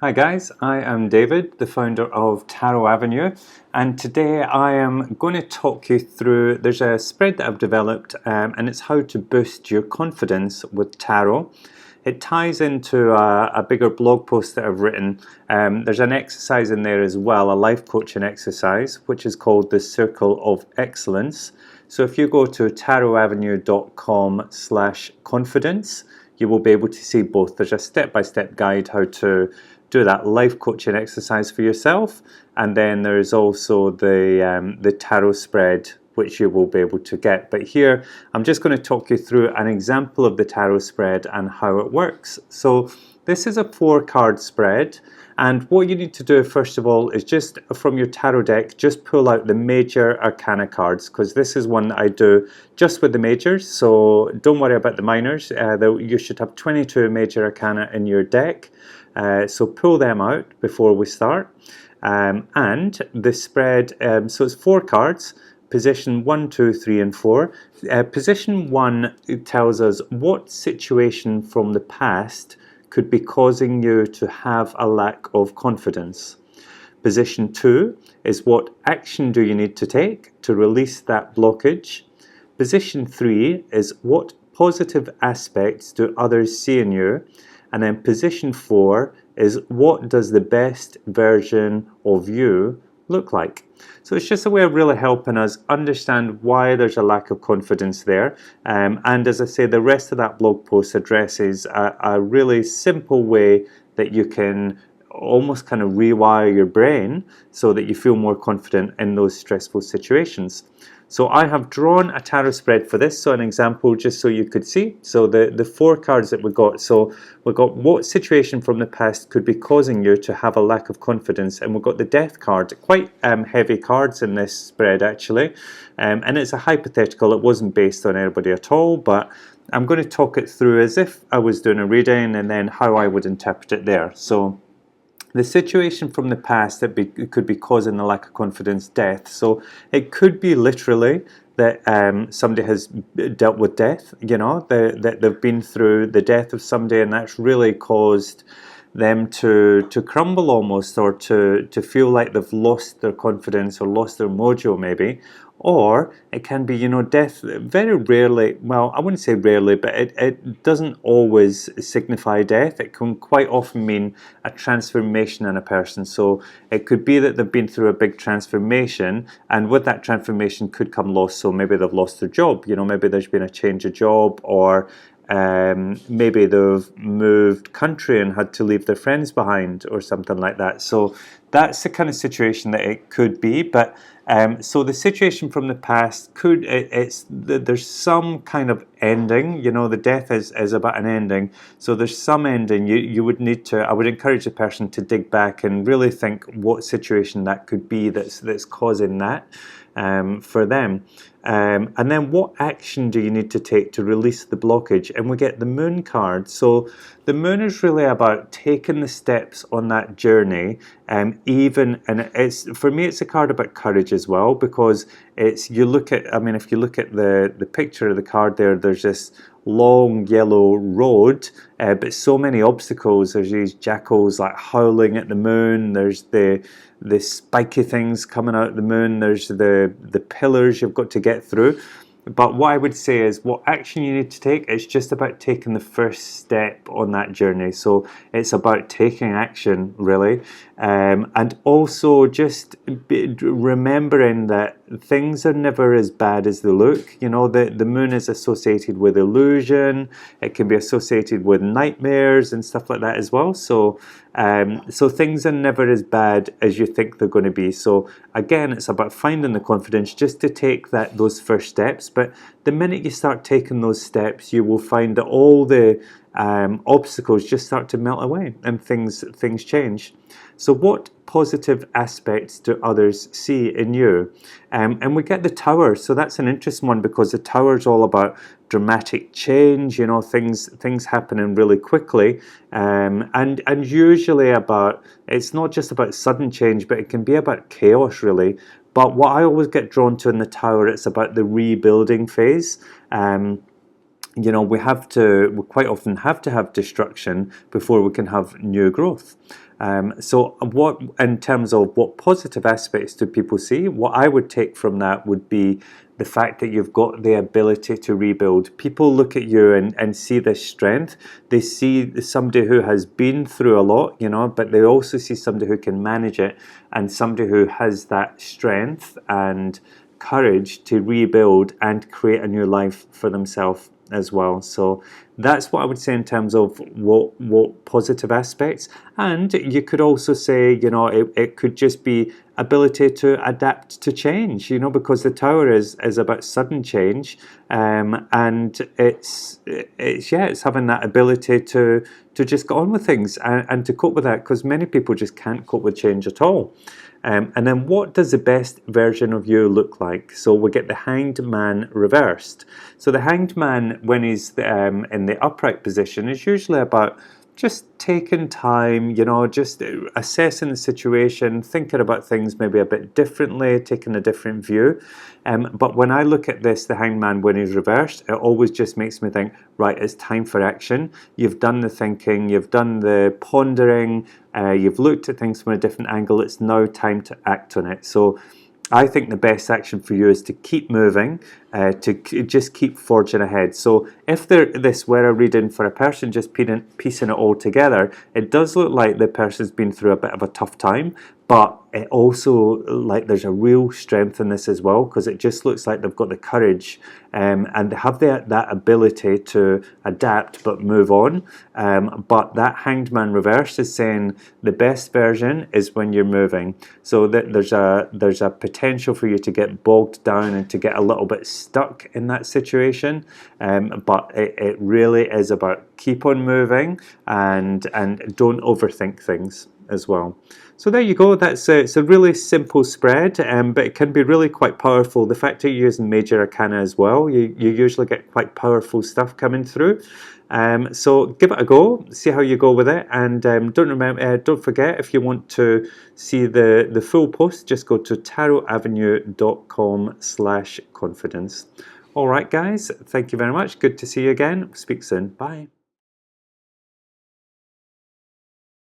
Hi guys, I am David, the founder of Tarot Avenue, and today I am going to talk you through, there's a spread that I've developed and it's how to boost your confidence with tarot. It ties into a bigger blog post that I've written. There's an exercise in there as well, a life coaching exercise, which is called the Circle of Excellence. So if you go to tarotavenue.com/confidence, you will be able to see both. There's a step-by-step guide how to do that life coaching exercise for yourself, and then there's also the tarot spread which you will be able to get. But here I'm just going to talk you through an example of the tarot spread and how it works. So this is a 4-card spread, and what you need to do first of all is just from your tarot deck just pull out the major arcana cards, because this is one that I do just with the majors, so don't worry about the minors. You should have 22 major arcana in your deck. So pull them out before we start. And the spread, so it's 4 cards, position 1, 2, 3, and 4. Position 1 tells us what situation from the past could be causing you to have a lack of confidence. Position 2 is what action do you need to take to release that blockage. Position 3 is what positive aspects do others see in you. And then position 4 is what does the best version of you look like. So it's just a way of really helping us understand why there's a lack of confidence there. And as I say, the rest of that blog post addresses a really simple way that you can almost kind of rewire your brain so that you feel more confident in those stressful situations. So I have drawn a tarot spread for this, so an example just so you could see. So the 4 cards that we got, so we got what situation from the past could be causing you to have a lack of confidence, and we've got the Death card, quite heavy cards in this spread actually, and it's a hypothetical, it wasn't based on anybody at all, but I'm going to talk it through as if I was doing a reading and then how I would interpret it there. So the situation from the past that could be causing the lack of confidence, death. So it could be literally that somebody has dealt with death, that they've been through the death of somebody, and that's really caused them to crumble almost, or to feel like they've lost their confidence or lost their mojo maybe. Or it can be, death very rarely, well, I wouldn't say rarely, but it doesn't always signify death. It can quite often mean a transformation in a person. So it could be that they've been through a big transformation, and with that transformation could come loss. So maybe they've lost their job, maybe there's been a change of job, or maybe they've moved country and had to leave their friends behind or something like that. So that's the kind of situation that it could be. But so the situation from the past could, there's some kind of ending, the death is about an ending, so there's some ending. You would need to, I would encourage the person to dig back and really think what situation that could be that's causing that for them. And then what action do you need to take to release the blockage? And we get the Moon card. So the Moon is really about taking the steps on that journey, and it's, for me, it's a card about courage as well, because if you look at the picture of the card there's this long yellow road, but so many obstacles. There's these jackals like howling at the moon, there's the spiky things coming out of the moon, there's the pillars you've got to get through. But what I would say is what action you need to take, it's just about taking the first step on that journey. So it's about taking action, really. And also just remembering that things are never as bad as they look. The moon is associated with illusion. It can be associated with nightmares and stuff like that as well. So things are never as bad as you think they're going to be. So again, it's about finding the confidence just to take those first steps. But the minute you start taking those steps, you will find that all the obstacles just start to melt away and things change. So what positive aspects do others see in you? And we get the Tower. So that's an interesting one, because the Tower is all about dramatic change, things happening really quickly, and usually it's not just about sudden change, but it can be about chaos, really. But what I always get drawn to in the Tower, it's about the rebuilding phase. you know, we quite often have to have destruction before we can have new growth. So what, in terms of what positive aspects do people see, what I would take from that would be the fact that you've got the ability to rebuild. People look at you and see this strength. They see somebody who has been through a lot, you know, but they also see somebody who can manage it, and somebody who has that strength and courage to rebuild and create a new life for themselves as well. So that's what I would say in terms of what positive aspects. And you could also say, you know, it could just be ability to adapt to change, you know, because the Tower is about sudden change, and it's having that ability to just get on with things and to cope with that, because many people just can't cope with change at all. And then what does the best version of you look like? So we get the Hanged Man reversed. So the Hanged Man, when he's in the upright position, is usually about just taking time, you know, just assessing the situation, thinking about things maybe a bit differently, taking a different view. But when I look at this, the Hanged Man when he's reversed, it always just makes me think, right, it's time for action. You've done the thinking, you've done the pondering, you've looked at things from a different angle. It's now time to act on it. So I think the best action for you is to keep moving, to just keep forging ahead. So if this were a reading for a person just piecing it all together, it does look like the person's been through a bit of a tough time, but it also, like, there's a real strength in this as well, because it just looks like they've got the courage and they have that ability to adapt but move on. But that Hanged Man reverse is saying the best version is when you're moving. So that there's a potential for you to get bogged down and to get a little bit stuck in that situation. But it really is about keep on moving and don't overthink things as well. So there you go. It's a really simple spread, but it can be really quite powerful. The fact that you're using major arcana as well, you usually get quite powerful stuff coming through. So give it a go, see how you go with it, and don't forget, if you want to see the full post, just go to tarotavenue.com/confidence. All right, guys, thank you very much. Good to see you again. Speak soon. Bye.